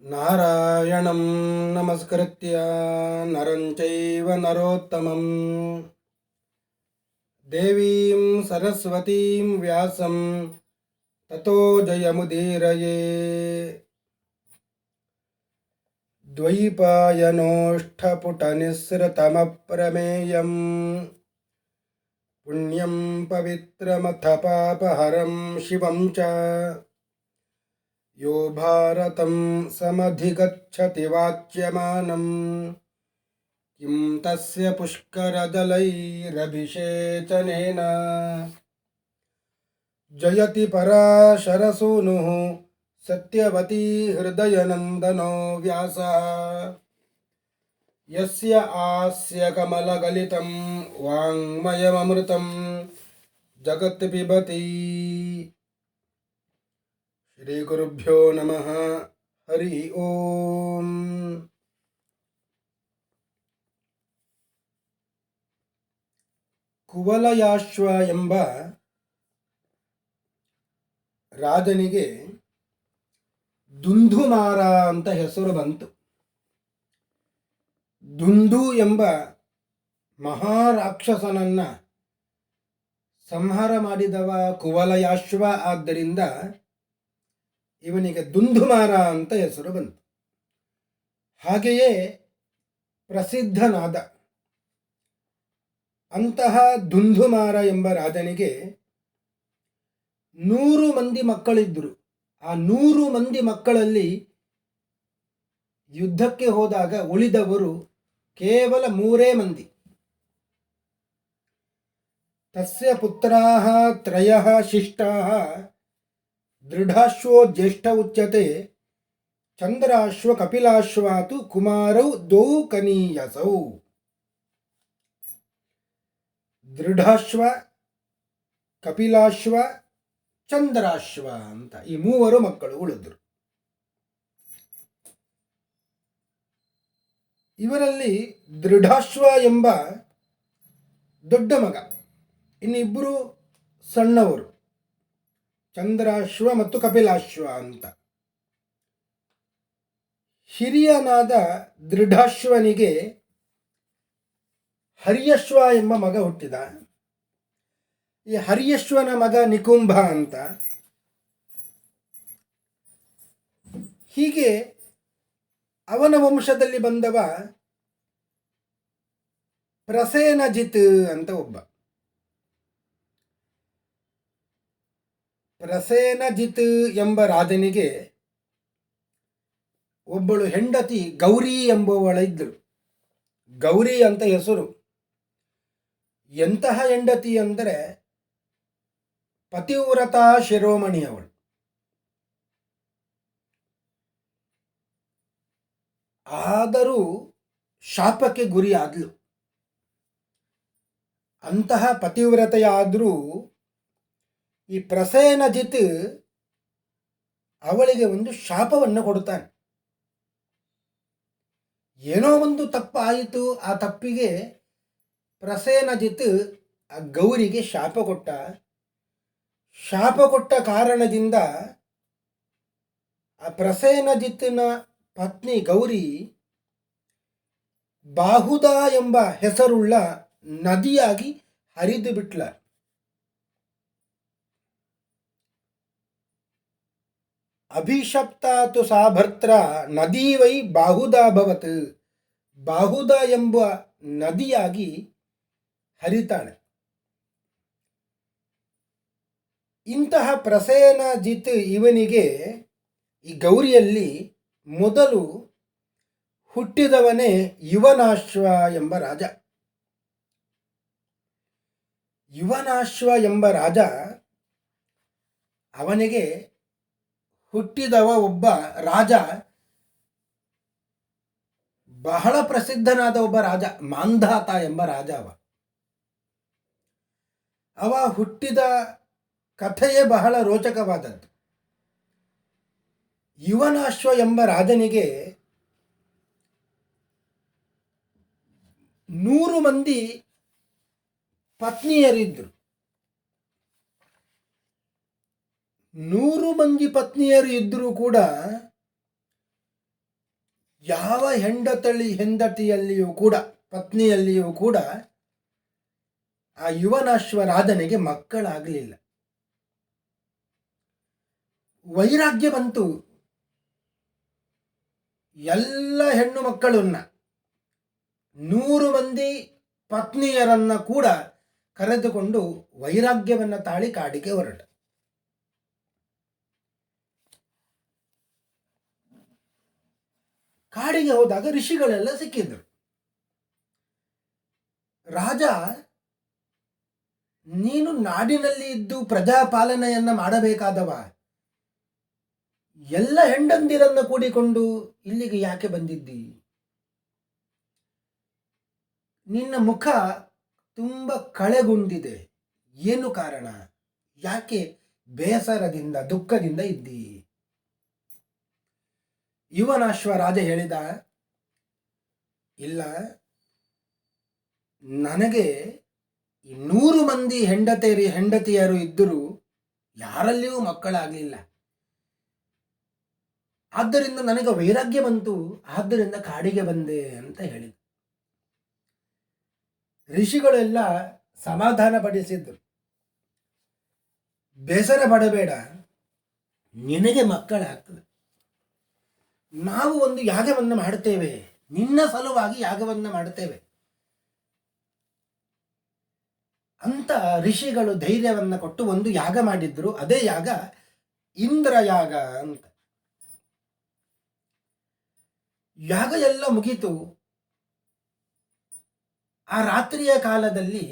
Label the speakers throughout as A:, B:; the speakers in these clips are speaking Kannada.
A: ನಾರಾಯಣಂ ನಮಸ್ಕೃತ್ಯ ನರಂ ಚೈವ ನರೋತ್ತಮಂ ದೇವೀಂ ಸರಸ್ವತೀಂ ವ್ಯಾಸಂ ತತೋ ಜಯಮುದೀರಯೇ. ದ್ವೈಪಾಯನೋಷ್ಠಪುಟನಿಸ್ಸೃತಮಪ್ರಮೇಯಂ ಪುಣ್ಯಂ ಪವಿತ್ರಮಥ ಪಾಪಹರಂ ಶಿವಂ ಚ ಯೋ ಭಾರತಂ ಸಮಧಿಗಚ್ಚತಿ ವಾಚ್ಯಮಾನಂ ಕಿಂ ತಸ್ಯ ಪುಷ್ಕರಜಲೈರಭಿಷೇಚನೇನ ಜಯತಿ ಪರಾಶರಸೂನುಃ ಸತ್ಯವತೀ ಹೃದಯನಂದನೋ ವ್ಯಾಸಃ. ಯಸ್ಯ ಆಸ್ಯ ಕಮಲಗಲಿತಂ ವಾङ्ಮಯಮೃತಂ ಜಗತ್ ಪಿಬತಿ. ಶ್ರೀ ಗುರುಭ್ಯೋ ನಮಃ. ಹರಿ ಓಂ. ಕುವಲಯಾಶ್ವ ಎಂಬ ರಾಜನಿಗೆ ದುಂದುಮಾರ ಅಂತ ಹೆಸರು ಬಂತು. ದುಂದು ಎಂಬ ಮಹಾರಾಕ್ಷಸನನ್ನ ಸಂಹಾರ ಮಾಡಿದವ ಕುವಲಯಾಶ್ವ. ಆದ್ದರಿಂದ ಇವನಿಗೆ ದುಂದುಮಾರ ಅಂತ ಹೆಸರು ಬಂತು. ಹಾಗೆಯೇ ಪ್ರಸಿದ್ಧನಾದ ಅಂತಹ ದುಂದುಮಾರ ಎಂಬ ರಾಜನಿಗೆ 100 ಮಂದಿ ಮಕ್ಕಳಿದ್ದರು. ಆ 100 ಮಂದಿ ಮಕ್ಕಳಲ್ಲಿ ಯುದ್ಧಕ್ಕೆ ಹೋದಾಗ ಉಳಿದವರು ಕೇವಲ 3 ಮಂದಿ. ತಸ್ಯ ಪುತ್ರಾಃ ತ್ರಯಃ ಶಿಷ್ಟಾಃ ದೃಢಾಶ್ವೋ ಜ್ಯೇಷ್ಠ ಉಚ್ಯತೆ ಚಂದ್ರಾಶ್ವ ಕಪಿಲಾಶ್ವಾತು ಕುಮಾರೌ ದ್ವೌ ಕನೀಯಸೌ. ದೃಢಾಶ್ವ, ಕಪಿಲಾಶ್ವ, ಚಂದ್ರಾಶ್ವ ಅಂತ ಈ 3 ಮಕ್ಕಳು ಉಳಿದ್ರು. ಇವರಲ್ಲಿ ದೃಢಾಶ್ವ ಎಂಬ ದೊಡ್ಡ ಮಗ, ಇನ್ನಿಬ್ಬರು ಸಣ್ಣವರು, ಚಂದ್ರಾಶ್ವ ಮತ್ತು ಕಪಿಲಾಶ್ವ ಅಂತ. ಹಿರಿಯನಾದ ದೃಢಾಶ್ವನಿಗೆ ಹರ್ಯಶ್ವ ಎಂಬ ಮಗ ಹುಟ್ಟಿದ. ಈ ಹರ್ಯಶ್ವನ ಮಗ ನಿಕುಂಭ ಅಂತ. ಹೀಗೆ ಅವನ ವಂಶದಲ್ಲಿ ಬಂದವ ಪ್ರಸೇನಜಿತ್ ಅಂತ ಒಬ್ಬ. ಪ್ರಸೇನಜಿತ್ ಎಂಬ ರಾಜನಿಗೆ ಒಬ್ಬಳು ಹೆಂಡತಿ ಗೌರಿ ಎಂಬುವಳಿದ್ದರು. ಗೌರಿ ಅಂತ ಹೆಸರು. ಎಂತಹ ಹೆಂಡತಿ ಅಂದರೆ ಪತಿವ್ರತಾ ಶಿರೋಮಣಿಯವಳು. ಆದರೂ ಶಾಪಕ್ಕೆ ಗುರಿಯಾದ್ಲು. ಅಂತಹ ಪತಿವ್ರತೆಯಾದರೂ ಈ ಪ್ರಸೇನಜಿತ್ ಅವಳಿಗೆ ಒಂದು ಶಾಪವನ್ನು ಕೊಡುತ್ತಾನೆ. ಏನೋ ಒಂದು ತಪ್ಪಾಯಿತು. ಆ ತಪ್ಪಿಗೆ ಪ್ರಸೇನಜಿತ್ ಆ ಗೌರಿಗೆ ಶಾಪ ಕೊಟ್ಟ. ಶಾಪ ಕೊಟ್ಟ ಕಾರಣದಿಂದ ಆ ಪ್ರಸೇನಜಿತ್ತಿನ ಪತ್ನಿ ಗೌರಿ ಬಾಹುದ ಎಂಬ ಹೆಸರುಳ್ಳ ನದಿಯಾಗಿ ಹರಿದು ಬಿಟ್ಲ. ಅಭಿಶಪ್ತಾತು ಸಾ ಭರ್ತ್ರ ನದೀ ವೈ ಬಾಹುದಾಭವತ್. ಬಾಹುದ ಎಂಬ ನದಿಯಾಗಿ ಹರಿತಾಳೆ. ಇಂತಹ ಪ್ರಸೇನಜಿತ್ ಇವನಿಗೆ ಈ ಗೌರಿಯಲ್ಲಿ ಮೊದಲು ಹುಟ್ಟಿದವನೇ ಯುವನಾಶ್ವ ಎಂಬ ರಾಜ. ಯುವನಾಶ್ವ ಎಂಬ ರಾಜ, ಅವನಿಗೆ ಹುಟ್ಟಿದವ ಒಬ್ಬ ರಾಜ, ಬಹಳ ಪ್ರಸಿದ್ಧನಾದ ಒಬ್ಬ ರಾಜ, ಮಾಂಧಾತ ಎಂಬ ರಾಜ. ಅವ ಹುಟ್ಟಿದ ಕಥೆಯೇ ಬಹಳ ರೋಚಕವಾದದ್ದು. ಯುವನಾಶ್ವ ಎಂಬ ರಾಜನಿಗೆ 100 ಮಂದಿ ಪತ್ನಿಯರಿದ್ದರು. 100 ಮಂದಿ ಪತ್ನಿಯರು ಇದ್ದರೂ ಕೂಡ ಯಾವ ಹೆಂಡತಿಯಲ್ಲಿಯೂ ಕೂಡ, ಪತ್ನಿಯಲ್ಲಿಯೂ ಕೂಡ ಆ ಯುವನಾಶ್ವರಾಧನೆಗೆ ಮಕ್ಕಳಾಗಲಿಲ್ಲ. ವೈರಾಗ್ಯ ಬಂತು. ಎಲ್ಲ ಹೆಣ್ಣು ಮಕ್ಕಳನ್ನ 100 ಮಂದಿ ಪತ್ನಿಯರನ್ನ ಕೂಡ ಕರೆದುಕೊಂಡು ವೈರಾಗ್ಯವನ್ನು ತಾಳಿ ಕಾಡಿಗೆ ಹೊರಟ. ಕಾಡಿಗೆ ಹೋದಾಗ ಋಷಿಗಳೆಲ್ಲ ಸಿಕ್ಕಿದ್ರು. ರಾಜ, ನೀನು ನಾಡಿನಲ್ಲಿ ಇದ್ದು ಪ್ರಜಾಪಾಲನೆಯನ್ನ ಮಾಡಬೇಕಾದವ, ಎಲ್ಲ ಹೆಂಡಂದಿರನ್ನ ಕೂಡಿಕೊಂಡು ಇಲ್ಲಿಗೆ ಯಾಕೆ ಬಂದಿದ್ದಿ? ನಿನ್ನ ಮುಖ ತುಂಬ ಕಳೆಗುಂದಿದೆ, ಏನು ಕಾರಣ? ಯಾಕೆ ಬೇಸರದಿಂದ ದುಃಖದಿಂದ ಇದ್ದಿ? ಯುವನಾಶ್ವರಾಜ ಹೇಳಿದ, ಇಲ್ಲ, ನನಗೆ 100 ಮಂದಿ ಹೆಂಡತಿಯರು ಇದ್ದರೂ ಯಾರಲ್ಲಿಯೂ ಮಕ್ಕಳಾಗಲಿಲ್ಲ. ಆದ್ದರಿಂದ ನನಗೆ ವೈರಾಗ್ಯ ಬಂತು, ಆದ್ದರಿಂದ ಕಾಡಿಗೆ ಬಂದೆ ಅಂತ ಹೇಳಿದ. ಋಷಿಗಳೆಲ್ಲ ಸಮಾಧಾನ ಪಡಿಸಿದ್ರು. ಬೇಸರ ಪಡಬೇಡ, ನಿನಗೆ ಮಕ್ಕಳಾಗ್ತದೆ. ನಾವು ಒಂದು ಯಾಗವನ್ನು ಮಾಡುತ್ತೇವೆ, ನಿನ್ನ ಸಲುವಾಗಿ ಯಾಗವನ್ನು ಮಾಡುತ್ತೇವೆ ಅಂತ ಋಷಿಗಳು ಧೈರ್ಯವನ್ನು ಕೊಟ್ಟು ಒಂದು ಯಾಗ ಮಾಡಿದ್ರು. ಅದೇ ಯಾಗ ಇಂದ್ರಯಾಗ ಅಂತ. ಯಾಗ ಎಲ್ಲ ಮುಗೀತು. ಆ ರಾತ್ರಿಯ ಕಾಲದಲ್ಲಿ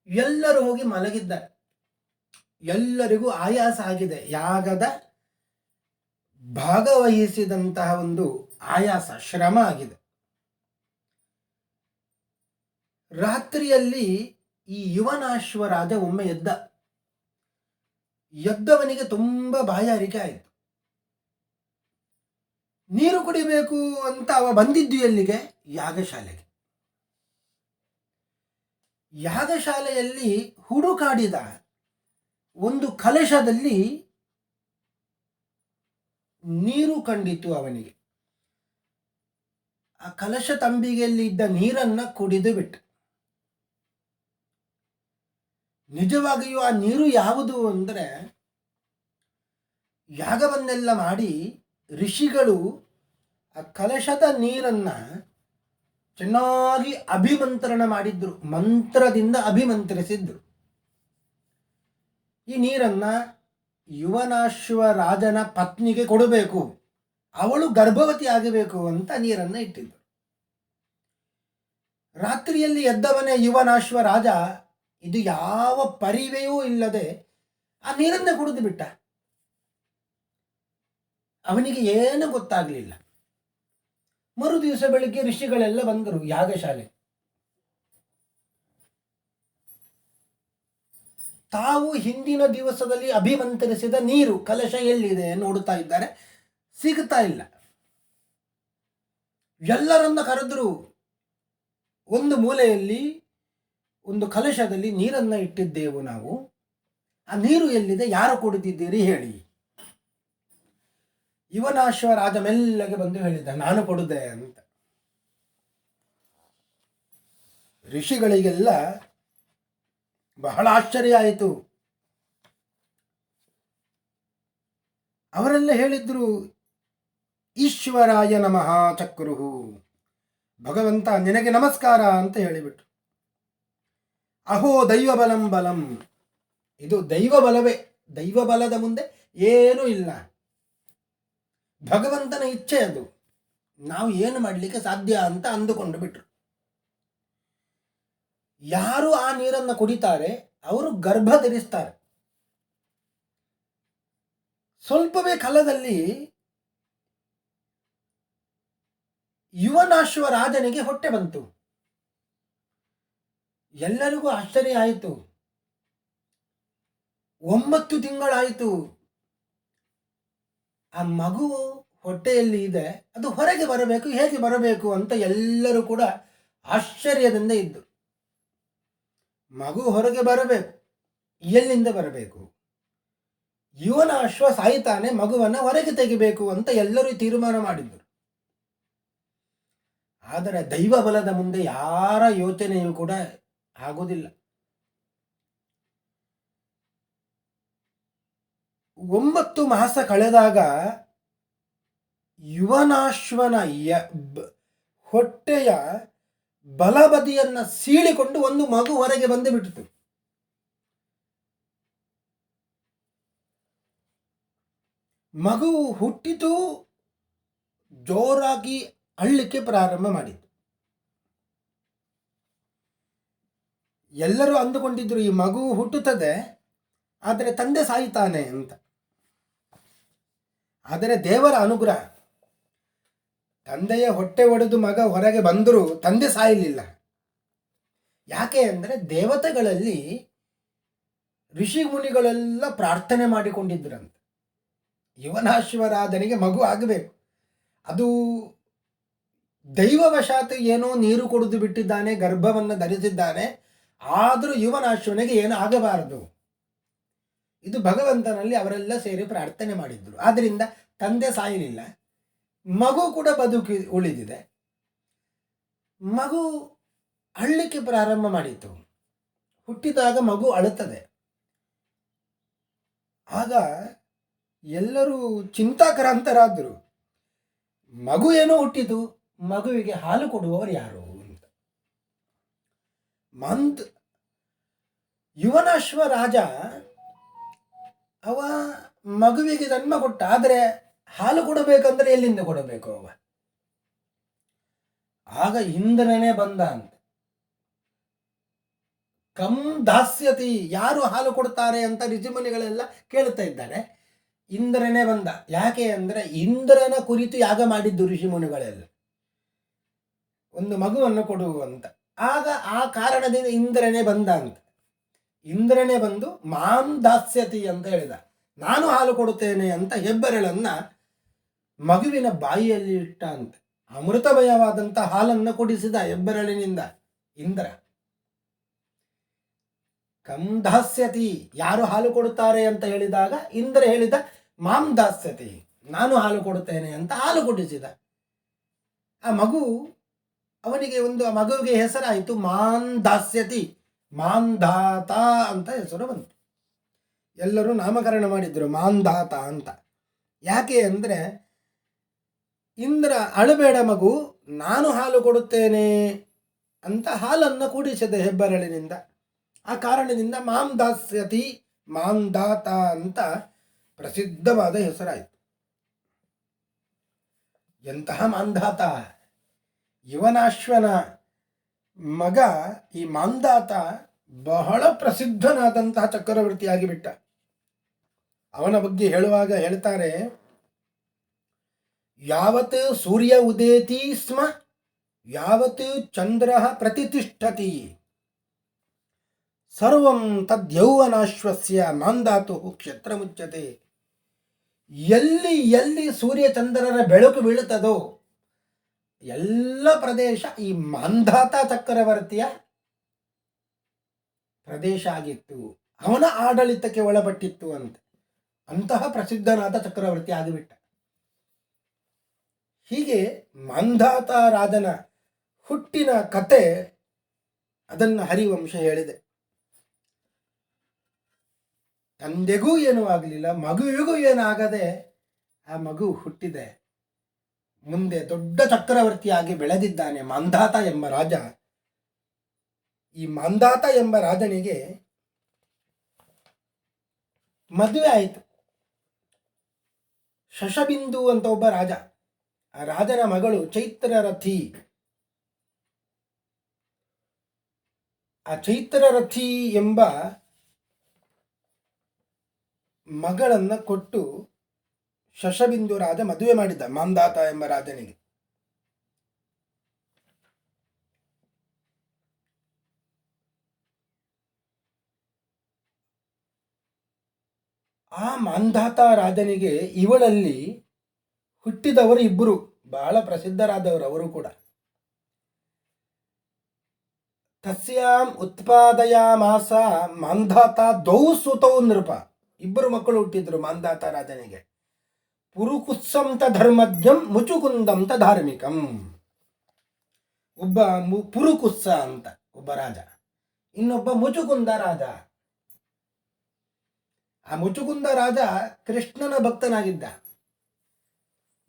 A: ಎಲ್ಲರೂ ಹೋಗಿ ಮಲಗಿದ್ದಾರೆ. ಎಲ್ಲರಿಗೂ ಆಯಾಸ ಆಗಿದೆ. ಯಾಗದ ಭಾಗವಹಿಸಿದಂತಹ ಒಂದು ಆಯಾಸ, ಶ್ರಮ ಆಗಿದೆ. ರಾತ್ರಿಯಲ್ಲಿ ಈ ಯುವನಾಶ್ವರಾಜ ಒಮ್ಮೆ ಎದ್ದವನಿಗೆ ತುಂಬ ಬಾಯಾರಿಕೆ ಆಯಿತು. ನೀರು ಕುಡಿಬೇಕು ಅಂತ ಅವ ಬಂದಿದ್ದು ಎಲ್ಲಿಗೆ? ಯಾಗಶಾಲೆಗೆ. ಯಾಗಶಾಲೆಯಲ್ಲಿ ಹುಡುಕಾಡಿದ. ಒಂದು ಕಲಶದಲ್ಲಿ ನೀರು ಕಂಡಿತು ಅವನಿಗೆ. ಆ ಕಲಶ ತಂಬಿಗೆಯಲ್ಲಿ ಇದ್ದ ನೀರನ್ನ ಕುಡಿದು ಬಿಟ್ಟ. ನಿಜವಾಗಿಯೂ ಆ ನೀರು ಯಾವುದು ಅಂದರೆ, ಯಾಗವನ್ನೆಲ್ಲ ಮಾಡಿ ಋಷಿಗಳು ಆ ಕಲಶದ ನೀರನ್ನ ಚೆನ್ನಾಗಿ ಅಭಿಮಂತ್ರಣ ಮಾಡಿದ್ರು, ಮಂತ್ರದಿಂದ ಅಭಿಮಂತ್ರಿಸಿದ್ರು. ಈ ನೀರನ್ನ ಯುವನಾಶ್ವರಾಜನ ಪತ್ನಿಗೆ ಕೊಡಬೇಕು, ಅವಳು ಗರ್ಭವತಿ ಆಗಬೇಕು ಅಂತ ನೀರನ್ನು ಇಟ್ಟಿದ್ರು. ರಾತ್ರಿಯಲ್ಲಿ ಎದ್ದವನೇ ಯುವನಾಶ್ವರಾಜ ಇದು ಯಾವ ಪರಿವೆಯೂ ಇಲ್ಲದೆ ಆ ನೀರನ್ನ ಕುಡಿದು ಬಿಟ್ಟ. ಅವನಿಗೆ ಏನು ಗೊತ್ತಾಗಲಿಲ್ಲ. ಮರು ದಿವಸ ಬೆಳಿಗ್ಗೆ ಋಷಿಗಳೆಲ್ಲ ಬಂದರು ಯಾಗಶಾಲೆ. ತಾವು ಹಿಂದಿನ ದಿವಸದಲ್ಲಿ ಅಭಿಮಂತ್ರಿಸಿದ ನೀರು ಕಲಶ ಎಲ್ಲಿದೆ ನೋಡುತ್ತಾ ಇದ್ದಾರೆ, ಸಿಗುತ್ತಾ ಇಲ್ಲ. ಎಲ್ಲರನ್ನ ಕರೆದ್ರು. ಒಂದು ಮೂಲೆಯಲ್ಲಿ ಒಂದು ಕಲಶದಲ್ಲಿ ನೀರನ್ನ ಇಟ್ಟಿದ್ದೆವು ನಾವು, ಆ ನೀರು ಎಲ್ಲಿದೆ, ಯಾರು ಕೊಡುತ್ತಿದ್ದೀರಿ ಹೇಳಿ. ಯುವನಾಶ್ವರಾಜ ಮೆಲ್ಲಗೆ ಬಂದು ಹೇಳಿದ, ನಾನು ಕೊಡುದೆ ಅಂತ. ಋಷಿಗಳಿಗೆಲ್ಲ ಬಹಳ ಆಶ್ಚರ್ಯ ಆಯಿತು. ಅವರೆಲ್ಲ ಹೇಳಿದ್ರು, ಈಶ್ವರಾಯ ನಮಃ ಚಕ್ರುಹು, ಭಗವಂತ ನಿನಗೆ ನಮಸ್ಕಾರ ಅಂತ ಹೇಳಿಬಿಟ್ರು. ಅಹೋ ದೈವಬಲಂ ಬಲಂ, ಇದು ದೈವ ಬಲವೇ, ದೈವ ಬಲದ ಮುಂದೆ ಏನೂ ಇಲ್ಲ. ಭಗವಂತನ ಇಚ್ಛೆ ಅದು, ನಾವು ಏನು ಮಾಡಲಿಕ್ಕೆ ಸಾಧ್ಯ ಅಂತ ಅಂದುಕೊಂಡು ಬಿಟ್ರು. ಯಾರು ಆ ನೀರನ್ನು ಕುಡಿತಾರೆ ಅವರು ಗರ್ಭ ಧರಿಸ್ತಾರೆ. ಸ್ವಲ್ಪವೇ ಕಾಲದಲ್ಲಿ ಯುವನಾಶ್ವರಾಜನಿಗೆ ಹೊಟ್ಟೆ ಬಂತು. ಎಲ್ಲರಿಗೂ ಆಶ್ಚರ್ಯ ಆಯಿತು. 9 ತಿಂಗಳಾಯಿತು. ಆ ಮಗು ಹೊಟ್ಟೆಯಲ್ಲಿ ಇದೆ, ಅದು ಹೊರಗೆ ಬರಬೇಕು, ಹೇಗೆ ಬರಬೇಕು ಅಂತ ಎಲ್ಲರೂ ಕೂಡ ಆಶ್ಚರ್ಯದಿಂದ ಇದ್ದು. ಮಗು ಹೊರಗೆ ಬರಬೇಕು, ಎಲ್ಲಿಂದ ಬರಬೇಕು? ಯುವನಾಶ್ವ ಸಾಯ್ತಾನೆ, ಮಗುವನ್ನು ಹೊರಗೆ ತೆಗಿಬೇಕು ಅಂತ ಎಲ್ಲರೂ ತೀರ್ಮಾನ ಮಾಡಿದ್ದರು. ಆದರೆ ದೈವ ಬಲದ ಮುಂದೆ ಯಾರ ಯೋಚನೆಯೂ ಕೂಡ ಆಗೋದಿಲ್ಲ. 9 ಮಾಸ ಕಳೆದಾಗ ಯುವನಾಶ್ವನ ಹೊಟ್ಟೆಯ ಬಲಬದಿಯನ್ನು ಸೀಳಿಕೊಂಡು ಒಂದು ಮಗು ಹೊರಗೆ ಬಂದು ಬಿಟ್ಟಿತು. ಮಗು ಹುಟ್ಟಿತು, ಜೋರಾಗಿ ಅಳ್ಳಿಕ್ಕೆ ಪ್ರಾರಂಭ ಮಾಡಿತು. ಎಲ್ಲರೂ ಅಂದುಕೊಂಡಿದ್ರು ಈ ಮಗು ಹುಟ್ಟುತ್ತದೆ, ಆದರೆ ತಂದೆ ಸಾಯ್ತಾನೆ ಅಂತ. ಆದರೆ ದೇವರ ಅನುಗ್ರಹ, ತಂದೆಯ ಹೊಟ್ಟೆ ಒಡೆದು ಮಗ ಹೊರಗೆ ಬಂದರೂ ತಂದೆ ಸಾಯಲಿಲ್ಲ. ಯಾಕೆ ಅಂದರೆ ದೇವತೆಗಳಲ್ಲಿ ಋಷಿ ಮುನಿಗಳೆಲ್ಲ ಪ್ರಾರ್ಥನೆ ಮಾಡಿಕೊಂಡಿದ್ರಂತೆ, ಯುವನಾಶ್ವರಾಧನಿಗೆ ಮಗು ಆಗಬೇಕು. ಅದು ದೈವವಶಾತ್ ಏನೋ ನೀರು ಕುಡಿದು ಬಿಟ್ಟಿದ್ದಾನೆ, ಗರ್ಭವನ್ನು ಧರಿಸಿದ್ದಾನೆ, ಆದರೂ ಯುವನಾಶ್ವನಿಗೆ ಏನು ಆಗಬಾರದು. ಇದು ಭಗವಂತನಲ್ಲಿ ಅವರೆಲ್ಲ ಸೇರಿ ಪ್ರಾರ್ಥನೆ ಮಾಡಿದ್ರು. ಆದ್ದರಿಂದ ತಂದೆ ಸಾಯಲಿಲ್ಲ, ಮಗು ಕೂಡ ಉಳಿದಿದೆ. ಮಗು ಅಳ್ಳಿಕ್ಕೆ ಪ್ರಾರಂಭ ಮಾಡಿತು. ಹುಟ್ಟಿದಾಗ ಮಗು ಅಳುತ್ತದೆ. ಆಗ ಎಲ್ಲರೂ ಚಿಂತಾಕ್ರಾಂತರಾದರು. ಮಗು ಏನೋ ಹುಟ್ಟಿತು, ಮಗುವಿಗೆ ಹಾಲು ಕೊಡುವವರು ಯಾರು ಅಂತ. ಯುವನಾಶ್ವ ರಾಜ ಅವ ಮಗುವಿಗೆ ಜನ್ಮ ಕೊಟ್ಟ, ಆದರೆ ಹಾಲು ಕೊಡಬೇಕಂದ್ರೆ ಎಲ್ಲಿಂದ ಕೊಡಬೇಕು ಅವ? ಆಗ ಇಂದ್ರನೇ ಬಂದ ಅಂತ. ಕಂ ದಾಸ್ಯತಿ, ಯಾರು ಹಾಲು ಕೊಡ್ತಾರೆ ಅಂತ ಋಷಿಮುನಿಗಳೆಲ್ಲ ಕೇಳ್ತಾ ಇದ್ದಾರೆ. ಇಂದ್ರನೇ ಬಂದ. ಯಾಕೆ ಅಂದರೆ ಇಂದ್ರನ ಕುರಿತು ಯಾಗ ಮಾಡಿದ್ದು ಋಷಿಮುನಿಗಳೆಲ್ಲ, ಒಂದು ಮಗುವನ್ನು ಕೊಡುವಂತ. ಆಗ ಆ ಕಾರಣದಿಂದ ಇಂದ್ರನೇ ಬಂದ ಅಂತ. ಇಂದ್ರನೇ ಬಂದು ಮಾಂ ದಾಸ್ಯತಿ ಅಂತ ಹೇಳಿದ, ನಾನು ಹಾಲು ಕೊಡುತ್ತೇನೆ ಅಂತ ಹೆಬ್ಬೆರಳನ್ನ ಮಗುವಿನ ಬಾಯಿಯಲ್ಲಿ ಇಟ್ಟ ಅಂತ. ಅಮೃತಮಯವಾದಂಥ ಹಾಲನ್ನು ಕುಡಿಸಿದ ಹೆಬ್ಬೆರಳಿನಿಂದ ಇಂದ್ರ. ಕಂ ದಾಸ್ಯತಿ, ಯಾರು ಹಾಲು ಕೊಡುತ್ತಾರೆ ಅಂತ ಹೇಳಿದಾಗ ಇಂದ್ರ ಹೇಳಿದ ಮಾಂ ದಾಸ್ಯತಿ, ನಾನು ಹಾಲು ಕೊಡುತ್ತೇನೆ ಅಂತ ಹಾಲು ಕುಡಿಸಿದ. ಆ ಮಗು, ಅವನಿಗೆ ಆ ಮಗುವಿಗೆ ಹೆಸರಾಯಿತು ಮಾನ್ ದಾಸ್ಯತಿ, ಮಾಂಧಾತ ಅಂತ ಹೆಸರು ಬಂತು. ಎಲ್ಲರೂ ನಾಮಕರಣ ಮಾಡಿದ್ರು ಮಾಂಧಾತ ಅಂತ. ಯಾಕೆ ಅಂದರೆ ಇಂದ್ರ ಅಳಬೇಡ ಮಗು, ನಾನು ಹಾಲು ಕೊಡುತ್ತೇನೆ ಅಂತ ಹಾಲನ್ನು ಕುಡಿಸಿದೆ ಹೆಬ್ಬೆರಳಿನಿಂದ. ಆ ಕಾರಣದಿಂದ ಮಾಂ ದಾಸ್ಯತಿ ಮಾಂಧಾತ ಅಂತ ಪ್ರಸಿದ್ಧವಾದ ಹೆಸರಾಯಿತು. ಎಂತಹ ಮಾಂಧಾತ! ಯುವನಾಶ್ವನ ಮಗ ಈ ಮಾಂಧಾತ ಬಹಳ ಪ್ರಸಿದ್ಧನಾದಂತಹ ಚಕ್ರವರ್ತಿಯಾಗಿ ಬಿಟ್ಟ. ಅವನ ಬಗ್ಗೆ ಹೇಳುವಾಗ ಹೇಳ್ತಾರೆ, ಯಾವತ್ ಸೂರ್ಯ ಉದೇತಿ ಸ್ಮ ಯಾವತ್ ಚಂದ್ರ ಪ್ರತಿಷ್ಠತಿ ಸರ್ವಂ ತದ್ಯೌವನಾಶ್ವಸ್ಯ ಮಾಂಧಾತು ಕ್ಷೇತ್ರ ಮುಚ್ಚತೆ. ಎಲ್ಲಿ ಎಲ್ಲಿ ಸೂರ್ಯ ಚಂದ್ರರ ಬೆಳಕು ಬೀಳುತ್ತದೋ ಎಲ್ಲ ಪ್ರದೇಶ ಈ ಮಾಂಧಾತ ಚಕ್ರವರ್ತಿಯ ಪ್ರದೇಶ ಆಗಿತ್ತು, ಅವನ ಆಡಳಿತಕ್ಕೆ ಒಳಪಟ್ಟಿತ್ತು ಅಂತ. ಅಂತಹ ಪ್ರಸಿದ್ಧನಾದ ಚಕ್ರವರ್ತಿ ಆಗಿಬಿಟ್ಟ. ಹೀಗೆ ಮಾಂಧಾತ ರಾಜನ ಹುಟ್ಟಿನ ಕತೆ ಅದನ್ನು ಹರಿವಂಶ ಹೇಳಿದೆ. ತಂದೆಗೂ ಏನೂ ಆಗಲಿಲ್ಲ, ಮಗುವಿಗೂ ಏನಾಗದೆ ಆ ಮಗು ಹುಟ್ಟಿದೆ. ಮುಂದೆ ದೊಡ್ಡ ಚಕ್ರವರ್ತಿಯಾಗಿ ಬೆಳೆದಿದ್ದಾನೆ ಮಾಂಧಾತ ಎಂಬ ರಾಜ. ಈ ಮಾಂಧಾತ ಎಂಬ ರಾಜನಿಗೆ ಮದುವೆ ಆಯಿತು. ಶಶಬಿಂದು ಅಂತ ಒಬ್ಬ ರಾಜ. ಆ ರಾಜನ ಮಗಳು ಚೈತ್ರರಥಿ. ಆ ಚೈತ್ರರಥಿ ಎಂಬ ಮಗಳನ್ನು ಕೊಟ್ಟು ಶಶಬಿಂದು ರಾಜ ಮದುವೆ ಮಾಡಿದ್ದ ಮಾಂಧಾತ ಎಂಬ ರಾಜನಿಗೆ. ಆ ಮಾಂಧಾತ ರಾಜನಿಗೆ ಇವಳಲ್ಲಿ ಹುಟ್ಟಿದವರು ಇಬ್ಬರು ಬಹಳ ಪ್ರಸಿದ್ಧರಾದವರು. ಅವರು ಕೂಡ ತಸ್ಯಾಂ ಉತ್ಪಾದಯಾಮಾಸ ಮಾಂಧಾತ ದೌ ಸುತೌ ನೃಪ. ಇಬ್ಬರು ಮಕ್ಕಳು ಹುಟ್ಟಿದ್ರು ಮಾಂಧಾತ ರಾಜನಿಗೆ. ಪುರುಕುತ್ಸಂತ ಧರ್ಮಜ್ಞಂ ಮುಚುಕುಂದಂತ ಧಾರ್ಮಿಕಂ. ಒಬ್ಬ ಪುರುಕುತ್ಸ ಅಂತ ಒಬ್ಬ ರಾಜ, ಇನ್ನೊಬ್ಬ ಮುಚುಕುಂದ ರಾಜ. ಆ ಮುಚುಕುಂದ ರಾಜ ಕೃಷ್ಣನ ಭಕ್ತನಾಗಿದ್ದ.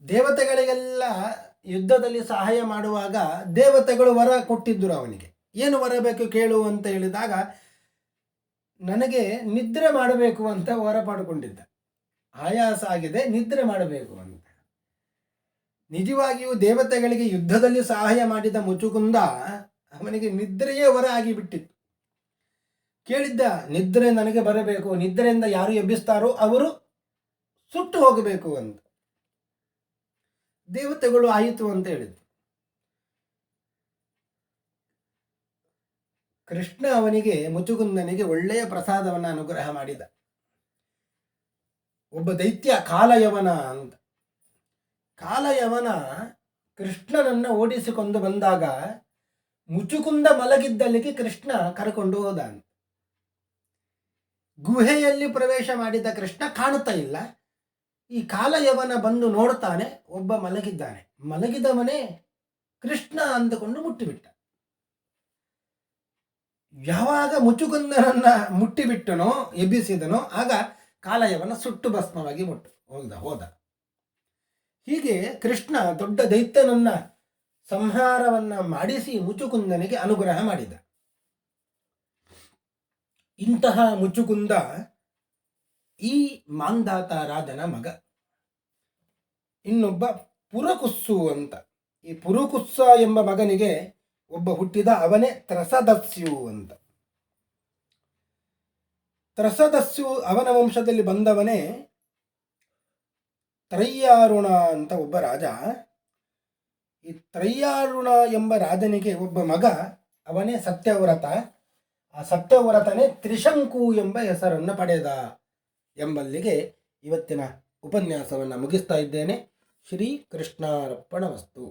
A: ದೇವತೆಗಳಿಗೆಲ್ಲ ಯುದ್ಧದಲ್ಲಿ ಸಹಾಯ ಮಾಡುವಾಗ ದೇವತೆಗಳು ವರ ಕೊಟ್ಟಿದ್ದರು ಅವನಿಗೆ. ಏನು ವರ ಬೇಕು ಕೇಳು ಅಂತ ಹೇಳಿದಾಗ ನನಗೆ ನಿದ್ರೆ ಮಾಡಬೇಕು ಅಂತ ವರ ಪಡ್ಕೊಂಡಿದ್ದ. ಆಯಾಸ ಆಗಿದೆ, ನಿದ್ರೆ ಮಾಡಬೇಕು ಅಂತ. ನಿಜವಾಗಿಯೂ ದೇವತೆಗಳಿಗೆ ಯುದ್ಧದಲ್ಲಿ ಸಹಾಯ ಮಾಡಿದ ಮುಚುಕುಂದ ಅವನಿಗೆ ನಿದ್ರೆಯೇ ವರ ಆಗಿಬಿಟ್ಟಿತ್ತು. ಕೇಳಿದ್ದ, ನಿದ್ರೆ ನನಗೆ ಬರಬೇಕು, ನಿದ್ರೆಯಿಂದ ಯಾರು ಎಬ್ಬಿಸ್ತಾರೋ ಅವರು ಸುಟ್ಟು ಹೋಗಬೇಕು ಅಂತ. ದೇವತೆಗಳು ಆಯಿತು ಅಂತ ಹೇಳಿದ್ರು. ಕೃಷ್ಣ ಅವನಿಗೆ, ಮುಚುಕುಂದನಿಗೆ ಒಳ್ಳೆಯ ಪ್ರಸಾದವನ್ನು ಅನುಗ್ರಹ ಮಾಡಿದ. ಒಬ್ಬ ದೈತ್ಯ ಕಾಲಯವನ ಅಂತ, ಕಾಲಯವನ ಕೃಷ್ಣನನ್ನು ಓಡಿಸಿಕೊಂಡು ಬಂದಾಗ ಮುಚುಕುಂದ ಮಲಗಿದ್ದಲ್ಲಿಗೆ ಕೃಷ್ಣ ಕರ್ಕೊಂಡು ಹೋದ. ಗುಹೆಯಲ್ಲಿ ಪ್ರವೇಶ ಮಾಡಿದ ಕೃಷ್ಣ ಕಾಣುತ್ತಾ ಇಲ್ಲ. ಈ ಕಾಲಯವನ ಬಂದು ನೋಡ್ತಾನೆ, ಒಬ್ಬ ಮಲಗಿದ್ದಾನೆ. ಮಲಗಿದವನೇ ಕೃಷ್ಣ ಅಂದುಕೊಂಡು ಮುಟ್ಟಿಬಿಟ್ಟ. ಯಾವಾಗ ಮುಚುಕುಂದನನ್ನ ಮುಟ್ಟಿಬಿಟ್ಟನೋ, ಎಬ್ಬಿಸಿದನೋ, ಆಗ ಕಾಲಯವನ ಸುಟ್ಟು ಭಸ್ಮವಾಗಿ ಹೋದ. ಹೀಗೆ ಕೃಷ್ಣ ದೊಡ್ಡ ದೈತ್ಯನನ್ನ ಸಂಹಾರವನ್ನ ಮಾಡಿಸಿ ಮುಚುಕುಂದನಿಗೆ ಅನುಗ್ರಹ ಮಾಡಿದ. ಇಂತಹ ಮುಚುಕುಂದ ಈ ಮಾಂಧಾತ ರಾಜನ ಮಗ. ಇನ್ನೊಬ್ಬ ಪುರಕುಸ್ಸು ಅಂತ. ಈ ಪುರುಕುಸ್ಸ ಎಂಬ ಮಗನಿಗೆ ಒಬ್ಬ ಹುಟ್ಟಿದ, ಅವನೇ ತ್ರಸದಸ್ಯು ಅಂತ. ತ್ರಸದಸ್ಯು ಅವನ ವಂಶದಲ್ಲಿ ಬಂದವನೇ ತ್ರಯ್ಯಾರುಣ ಅಂತ ಒಬ್ಬ ರಾಜ. ಈ ತ್ರಯ್ಯಾರುಣ ಎಂಬ ರಾಜನಿಗೆ ಒಬ್ಬ ಮಗ, ಅವನೇ ಸತ್ಯವ್ರತ. ಆ ಸತ್ಯವ್ರತನೇ ತ್ರಿಶಂಕು ಎಂಬ ಹೆಸರನ್ನು ಪಡೆದ ಎಂಬಲ್ಲಿಗೆ ಇವತ್ತಿನ ಉಪನ್ಯಾಸವನ್ನು ಮುಗಿಸ್ತಾ ಇದ್ದೇನೆ. ಶ್ರೀ ಕೃಷ್ಣಾರ್ಪಣಮಸ್ತು.